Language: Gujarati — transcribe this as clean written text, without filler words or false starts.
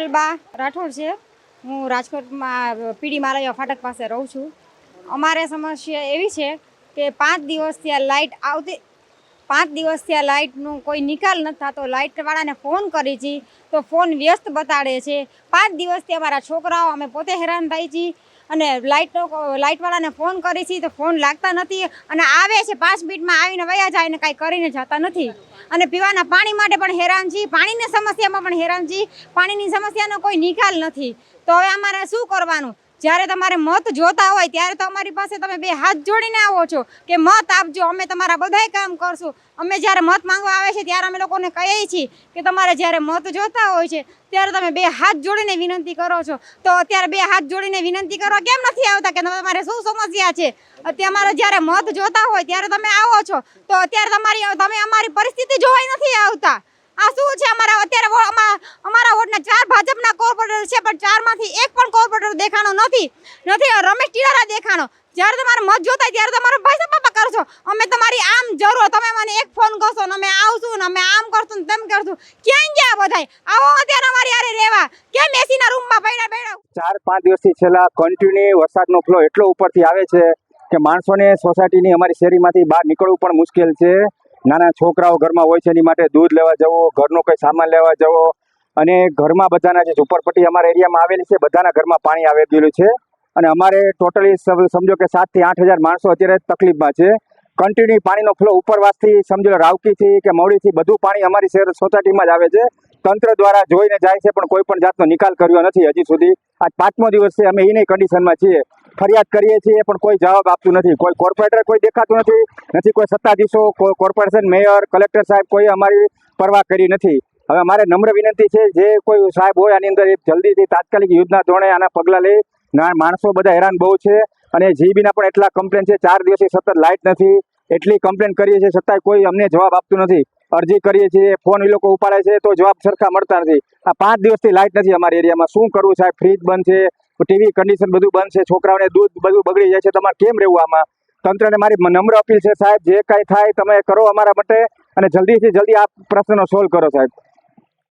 કોમલબા રાઠોડ છે। હું રાજકોટમાં પીડી માલૈયા ફાટક પાસે રહું છું। અમારે સમસ્યા એવી છે કે 5 દિવસથી આ લાઇટ આવતી 5 દિવસથી આ લાઇટનું કોઈ નિકાલ નથી થતો। લાઇટવાળાને ફોન કરી છે તો ફોન વ્યસ્ત બતાડે છે। 5 દિવસથી અમારા છોકરાઓ અમે પોતે હેરાન થાય છીએ અને લાઇટવાળાને ફોન કરી છે તો ફોન લાગતા નથી અને આવે છે 5 મિનિટમાં આવીને વયા જાય ને કાંઈ કરીને જતા નથી અને પીવાના પાણી માટે પણ હેરાન છીએ, પાણીની સમસ્યામાં પણ હેરાન છીએ। પાણીની સમસ્યાનો કોઈ નિકાલ નથી તો હવે અમારે શું કરવાનું? જ્યારે તમારે મત જોતા હોય ત્યારે તો અમારી પાસે તમે 2 હાથ જોડીને આવો છો કે મત આપજો, અમે તમારા બધાય કામ કરશું। અમે જ્યારે મત માંગવા આવે છે ત્યારે અમે લોકોને કહીએ છીએ કે તમારે જ્યારે મત જોતા હોય છે ત્યારે તમે 2 હાથ જોડીને વિનંતી કરો છો તો અત્યારે 2 હાથ જોડીને વિનંતી કરવા કેમ નથી આવતા કે તમારે શું સમસ્યા છે? અમારે જ્યારે મત જોતા હોય ત્યારે તમે આવો છો તો અત્યારે તમે અમારી પરિસ્થિતિ જોવાય નથી આવતા। આ શું છે? અત્યારે અમારા વોર્ડના 4 ભાજપના કોર્પોરેટર છે પણ 4 માંથી એક પણ કોર્પોરેટર દેખાણો નથી। રમેશ ટીરારા દેખાણો। જ્યારે તમારે મત જોતા ત્યારે તમારો ભાઈ બાપા કરશો, અમે તમારી આમ જરૂર, તમે મને એક ફોન કરશો ને અમે આવશું ને અમે આમ કરશું ને તેમ કરશું। ક્યાં ગયા બધાય? આવો અત્યારે અમારી યારે રહેવા, કેમ એસીના રૂમમાં પડ્યા? 4-5 દિવસથી છેલ્લા કન્ટિન્યુ વરસાદનો ફ્લો એટલો ઉપરથી આવે છે કે માણસોને સોસાયટીની અમારી શેરીમાંથી બહાર નીકળવું પણ મુશ્કેલ છે। નાના છોકરાઓ ઘરમાં હોય છે એની માટે દૂધ લેવા જવો, ઘરનો કોઈ સામાન લેવા જવો અને ઘરમાં બધાના જે ઝુંપડપટ્ટી અમારા એરિયામાં આવેલી છે બધાના ઘરમાં પાણી આવી ગયેલું છે અને અમારે ટોટલી સમજો કે 7 થી 8 હજાર માણસો અત્યારે તકલીફમાં છે। કન્ટિન્યુ પાણીનો ફ્લો ઉપરવાસથી સમજો રાવકીથી કે મવડીથી બધું પાણી અમારી સોસાયટીમાં જ આવે છે। તંત્ર દ્વારા જોઈને જાય છે પણ કોઈ પણ જાતનો નિકાલ કર્યો નથી હજી સુધી। આજ 5મો દિવસ છે, અમે એની કન્ડિશનમાં છીએ, ફરિયાદ કરીએ છીએ પણ કોઈ જવાબ આપતું નથી। કોઈ કોર્પોરેટર કોઈ દેખાતું નથી કોઈ સત્તાધીશો, કોર્પોરેશન મેયર, કલેક્ટર સાહેબ કોઈ અમારી પરવા કરી નથી। હવે અમારે નમ્ર વિનંતી છે જે કોઈ સાહેબ હોય આની અંદર જલ્દીથી તાત્કાલિક યુદ્ધના ધોરણે આના પગલાં લઈ। માણસો બધા હેરાન બહુ છે અને જીબીના પણ એટલા કમ્પ્લેન છે। 4 દિવસથી સતત લાઇટ નથી, એટલી કમ્પ્લેન કરીએ છીએ છતાંય કોઈ અમને જવાબ આપતું નથી। અરજી કરીએ છીએ, ફોન એ લોકો ઉપાડે છે તો જવાબ સરખા મળતા નથી। આ 5 દિવસથી લાઇટ નથી અમારી એરિયામાં। શું કરવું સાહેબ? ફ્રીજ બંધ છે, ટીવી કન્ડિશન બધું બંધ છે, છોકરાઓને દૂધ બધું બગડી જાય છે, તમારે કેમ રહેવું આમાં? તંત્રને મારી નમ્ર અપીલ છે સાહેબ, જે કાંઈ થાય તમે કરો અમારા માટે અને જલ્દીથી જલ્દી આ પ્રશ્નનો સોલ્વ કરો સાહેબ।